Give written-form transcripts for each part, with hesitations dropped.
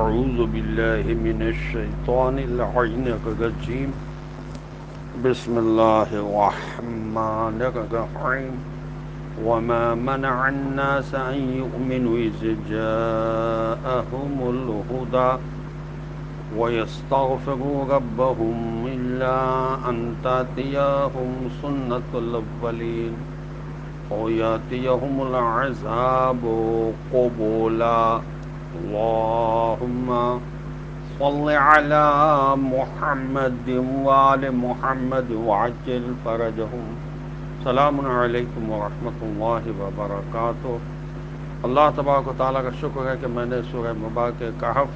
أعوذ بالله من الشيطان اللعين الرجيم بسم الله الرحمن الرحيم وما منع الناس أن يؤمنوا إذ جاءهم الهدى ويستغفروا ربهم إلا أن تأتيهم سنة الأولين أو يأتيهم العذاب قبولا اللهم صل على محمد وآل محمد وعجل فرجهم سلام علیکم ورحمۃ اللہ وبرکاتہ۔ اللہ تبارک و تعالیٰ کا شکر ہے کہ میں نے سورہ مبارک کہف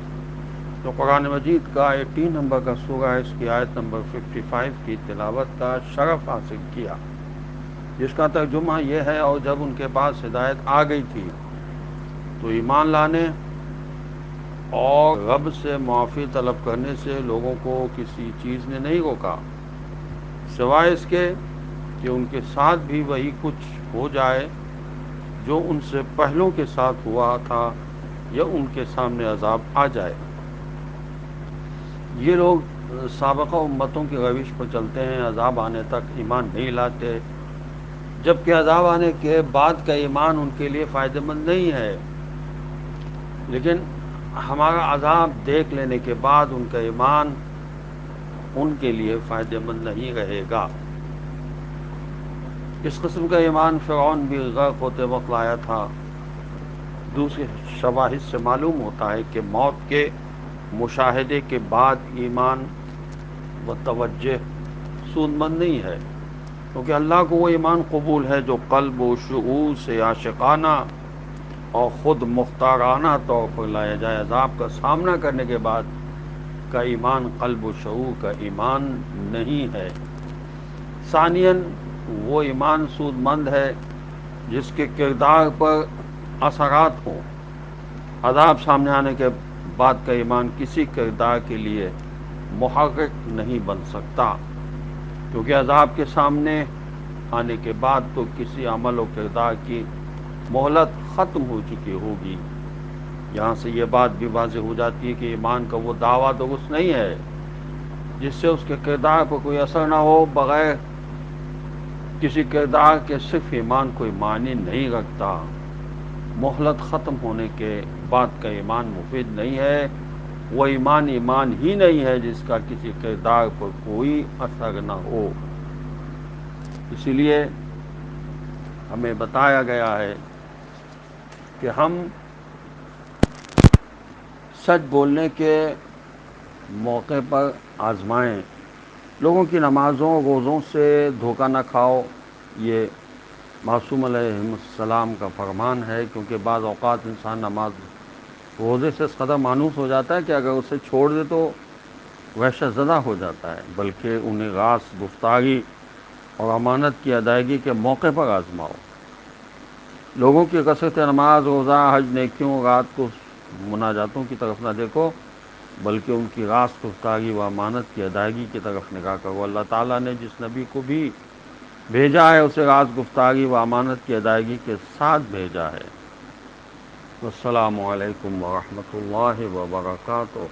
جو قرآن مجید کا 18 نمبر کا سورہ ہے، اس کی آیت نمبر 55 کی تلاوت کا شرف حاصل کیا، جس کا ترجمہ یہ ہے: اور جب ان کے پاس ہدایت آ گئی تھی تو ایمان لانے اور رب سے معافی طلب کرنے سے لوگوں کو کسی چیز نے نہیں روکا، سوائے اس کے کہ ان کے ساتھ بھی وہی کچھ ہو جائے جو ان سے پہلوں کے ساتھ ہوا تھا، یا ان کے سامنے عذاب آ جائے۔ یہ لوگ سابقہ امتوں کی روش پر چلتے ہیں، عذاب آنے تک ایمان نہیں لاتے، جبکہ عذاب آنے کے بعد کا ایمان ان کے لیے فائدہ مند نہیں ہے، لیکن ہمارا عذاب دیکھ لینے کے بعد ان کا ایمان ان کے لیے فائدہ مند نہیں رہے گا۔ اس قسم کا ایمان فرعون بھی غرق ہوتے وقت لایا تھا۔ دوسرے شواہد سے معلوم ہوتا ہے کہ موت کے مشاہدے کے بعد ایمان و توجہ سود مند نہیں ہے، کیونکہ اللہ کو وہ ایمان قبول ہے جو قلب و شعور سے عاشقانہ اور خود مختارانہ طور پر لایا جائے۔ عذاب کا سامنا کرنے کے بعد کا ایمان قلب و شعور کا ایمان نہیں ہے۔ ثانیاً وہ ایمان سود مند ہے جس کے کردار پر اثرات ہوں۔ عذاب سامنے آنے کے بعد کا ایمان کسی کردار کے لیے محرک نہیں بن سکتا، کیونکہ عذاب کے سامنے آنے کے بعد تو کسی عمل و کردار کی مہلت ختم ہو چکی ہوگی۔ یہاں سے یہ بات بھی واضح ہو جاتی ہے کہ ایمان کا وہ دعویٰ درست نہیں ہے جس سے اس کے کردار پر کوئی اثر نہ ہو۔ بغیر کسی کردار کے صرف ایمان کوئی معنی نہیں رکھتا۔ مہلت ختم ہونے کے بعد کا ایمان مفید نہیں ہے، وہ ایمان ہی نہیں ہے جس کا کسی کردار پر کوئی اثر نہ ہو۔ اسی لیے ہمیں بتایا گیا ہے کہ ہم سچ بولنے کے موقع پر آزمائیں، لوگوں کی نمازوں روزوں سے دھوکہ نہ کھاؤ۔ یہ معصوم علیہ السلام کا فرمان ہے، کیونکہ بعض اوقات انسان نماز روزے سے اس قدر مانوس ہو جاتا ہے کہ اگر اسے چھوڑ دے تو وحشت زدہ ہو جاتا ہے، بلکہ انہیں راست گفتاری اور امانت کی ادائیگی کے موقع پر آزماؤ۔ لوگوں کی کثرت نماز روزہ حج نیکیوں رات کو مناجاتوں کی طرف نہ دیکھو، بلکہ ان کی راست گفتاری و امانت کی ادائیگی کی طرف نگاہ کرو۔ اللہ تعالیٰ نے جس نبی کو بھی بھیجا ہے اسے راست گفتاری و امانت کی ادائیگی کے ساتھ بھیجا ہے۔ السلام علیکم ورحمۃ اللہ وبرکاتہ۔